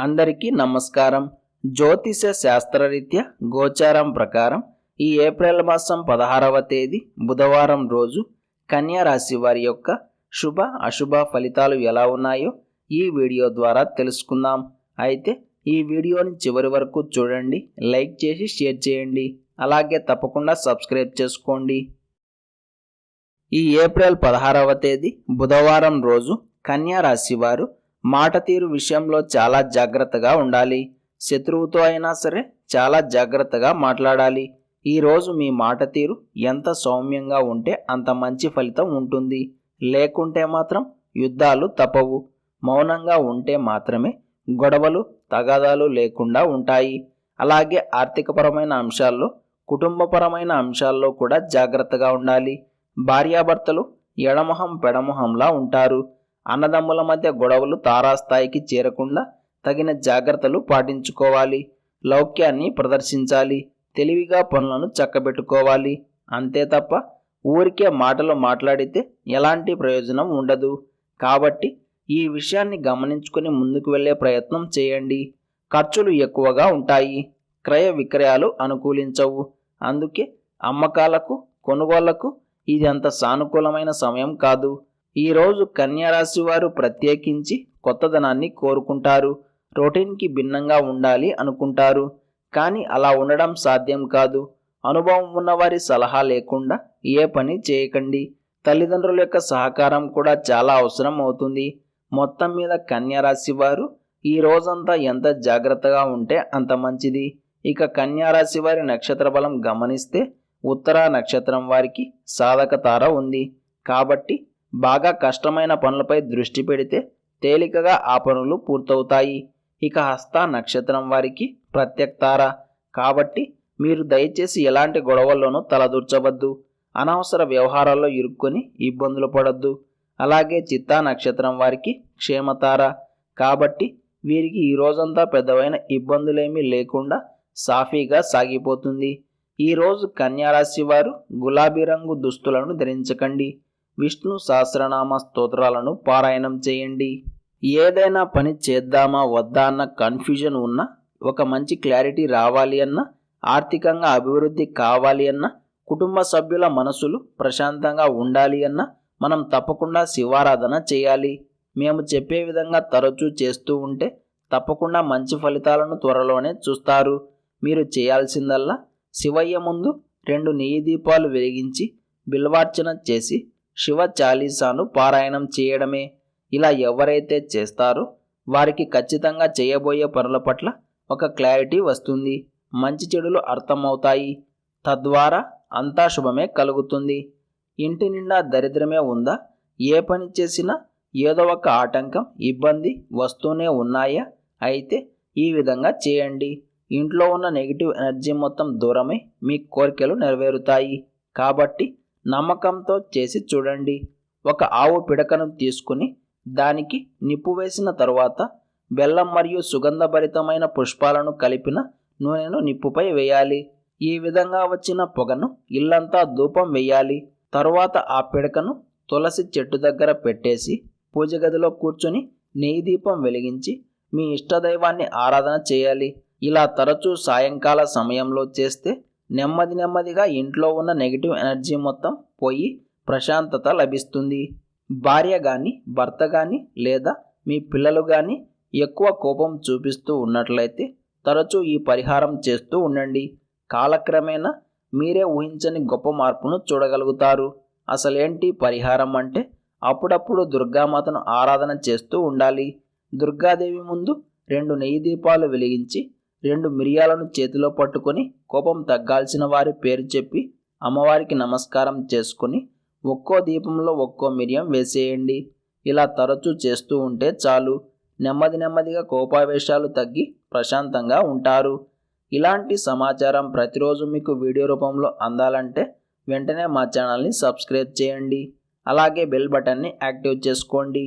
అందరికీ నమస్కారం. జ్యోతిష శాస్త్రరీత్యా గోచారం ప్రకారం ఈ ఏప్రిల్ మాసం 16వ తేదీ బుధవారం రోజు కన్యా రాశి వారి యొక్క శుభ అశుభ ఫలితాలు ఎలా ఉన్నాయో ఈ వీడియో ద్వారా తెలుసుకుందాం. అయితే ఈ వీడియోని చివరి వరకు చూడండి, లైక్ చేసి షేర్ చేయండి, అలాగే తప్పకుండా సబ్స్క్రైబ్ చేసుకోండి. ఈ ఏప్రిల్ 16వ తేదీ బుధవారం రోజు కన్యా రాశి వారు మాట తీరు విషయంలో చాలా జాగ్రత్తగా ఉండాలి. శత్రువుతో అయినా సరే చాలా జాగ్రత్తగా మాట్లాడాలి. ఈరోజు మీ మాట తీరు ఎంత సౌమ్యంగా ఉంటే అంత మంచి ఫలితం ఉంటుంది. లేకుంటే మాత్రం యుద్ధాలు తప్పవు. మౌనంగా ఉంటే మాత్రమే గొడవలు తగాదాలు లేకుండా ఉంటాయి. అలాగే ఆర్థికపరమైన అంశాల్లో, కుటుంబపరమైన అంశాల్లో కూడా జాగ్రత్తగా ఉండాలి. భార్యాభర్తలు ఎడమొహం పెడమొహంలా ఉంటారు. అన్నదమ్ముల మధ్య గొడవలు తారాస్థాయికి చేరకుండా తగిన జాగ్రత్తలు పాటించుకోవాలి. లౌక్యాన్ని ప్రదర్శించాలి. తెలివిగా పనులను చక్కబెట్టుకోవాలి. అంతే తప్ప ఊరికే మాటలు మాట్లాడితే ఎలాంటి ప్రయోజనం ఉండదు. కాబట్టి ఈ విషయాన్ని గమనించుకుని ముందుకు వెళ్ళే ప్రయత్నం చేయండి. ఖర్చులు ఎక్కువగా ఉంటాయి. క్రయ విక్రయాలు అనుకూలించవు. అందుకే అమ్మకాలకు, కొనుగోళ్లకు ఇది అంత సానుకూలమైన సమయం కాదు. ఈరోజు కన్యారాశి వారు ప్రత్యేకించి కొత్తదనాన్ని కోరుకుంటారు. రొటీన్కి భిన్నంగా ఉండాలి అనుకుంటారు. కానీ అలా ఉండడం సాధ్యం కాదు. అనుభవం ఉన్నవారి సలహా లేకుండా ఏ పని చేయకండి. తల్లిదండ్రుల యొక్క సహకారం కూడా చాలా అవసరం అవుతుంది. మొత్తం మీద కన్యారాశి వారు ఈ రోజంతా ఎంత జాగ్రత్తగా ఉంటే అంత మంచిది. ఇక కన్యారాశి వారి నక్షత్ర బలం గమనిస్తే ఉత్తర నక్షత్రం వారికి సాధక తార ఉంది. కాబట్టి బాగా కష్టమైన పనులపై దృష్టి పెడితే తేలికగా ఆ పనులు పూర్తవుతాయి. ఇక హస్త నక్షత్రం వారికి ప్రత్యక్తార. కాబట్టి మీరు దయచేసి ఎలాంటి గొడవల్లోనూ తలదూర్చవద్దు. అనవసర వ్యవహారాల్లో ఇరుక్కొని ఇబ్బందులు పడొద్దు. అలాగే చిత్తా నక్షత్రం వారికి క్షేమతార. కాబట్టి వీరికి ఈ రోజంతా పెద్దవైన ఇబ్బందులేమీ లేకుండా సాఫీగా సాగిపోతుంది. ఈరోజు కన్యారాశి వారు గులాబీ రంగు దుస్తులను ధరించకండి. విష్ణు సహస్రనామ స్తోత్రాలను పారాయణం చేయండి. ఏదైనా పని చేద్దామా వద్దా అన్న కన్ఫ్యూజన్ ఉన్నా, ఒక మంచి క్లారిటీ రావాలి అన్నా, ఆర్థికంగా అభివృద్ధి కావాలి అన్నా, కుటుంబ సభ్యుల మనసులు ప్రశాంతంగా ఉండాలి అన్నా మనం తప్పకుండా శివారాధన చేయాలి. మేము చెప్పే విధంగా తరచూ చేస్తూ ఉంటే తప్పకుండా మంచి ఫలితాలను త్వరలోనే చూస్తారు. మీరు చేయాల్సిందల్లా శివయ్య ముందు 2 నెయ్యి దీపాలు వెలిగించి బిల్వార్చన చేసి శివ చాలీసాను పారాయణం చేయడమే. ఇలా ఎవరైతే చేస్తారో వారికి ఖచ్చితంగా చేయబోయే పనుల పట్ల ఒక క్లారిటీ వస్తుంది. మంచి చెడులు అర్థమవుతాయి. తద్వారా అంతా శుభమే కలుగుతుంది. ఇంటి నిండా దరిద్రమే ఉందా? ఏ పని చేసినా ఏదో ఒక ఆటంకం, ఇబ్బంది వస్తూనే ఉన్నాయా? అయితే ఈ విధంగా చేయండి. ఇంట్లో ఉన్న నెగిటివ్ ఎనర్జీ మొత్తం దూరమై మీ కోరికలు నెరవేరుతాయి. కాబట్టి నమ్మకంతో చేసి చూడండి. ఒక ఆవు పిడకను తీసుకుని దానికి నిప్పు వేసిన తరువాత బెల్లం మరియు సుగంధభరితమైన పుష్పాలను కలిపిన నూనెను నిప్పుపై వేయాలి. ఈ విధంగా వచ్చిన పొగను ఇల్లంతా ధూపం వేయాలి. తరువాత ఆ పిడకను తులసి చెట్టు దగ్గర పెట్టేసి పూజ గదిలో కూర్చొని నెయ్యి దీపం వెలిగించి మీ ఇష్టదైవాన్ని ఆరాధన చేయాలి. ఇలా తరచూ సాయంకాల సమయంలో చేస్తే నెమ్మదిగా ఇంట్లో ఉన్న నెగిటివ్ ఎనర్జీ మొత్తం పోయి ప్రశాంతత లభిస్తుంది. భార్య కానీ, భర్త కానీ లేదా మీ పిల్లలు కానీ ఎక్కువ కోపం చూపిస్తూ ఉన్నట్లయితే తరచూ ఈ పరిహారం చేస్తూ ఉండండి. కాలక్రమేణా మీరే ఊహించని గొప్ప మార్పును చూడగలుగుతారు. అసలేంటి పరిహారం అంటే, అప్పుడప్పుడు దుర్గామాతను ఆరాధన చేస్తూ ఉండాలి. దుర్గాదేవి ముందు 2 నెయ్యి దీపాలు వెలిగించి 2 మిరియాలను చేతిలో పట్టుకొని కోపం తగ్గాల్సిన వారి పేరు చెప్పి అమ్మవారికి నమస్కారం చేసుకొని ఒక్కో దీపంలో ఒక్కో మిరియం వేసేయండి. ఇలా తరచూ చేస్తూ ఉంటే చాలు. నెమ్మదిగా కోపావేశాలు తగ్గి ప్రశాంతంగా ఉంటారు. ఇలాంటి సమాచారం ప్రతిరోజు మీకు వీడియో రూపంలో అందాలంటే వెంటనే మా ఛానల్ని సబ్స్క్రైబ్ చేయండి. అలాగే బెల్ బటన్ని యాక్టివ్ చేసుకోండి.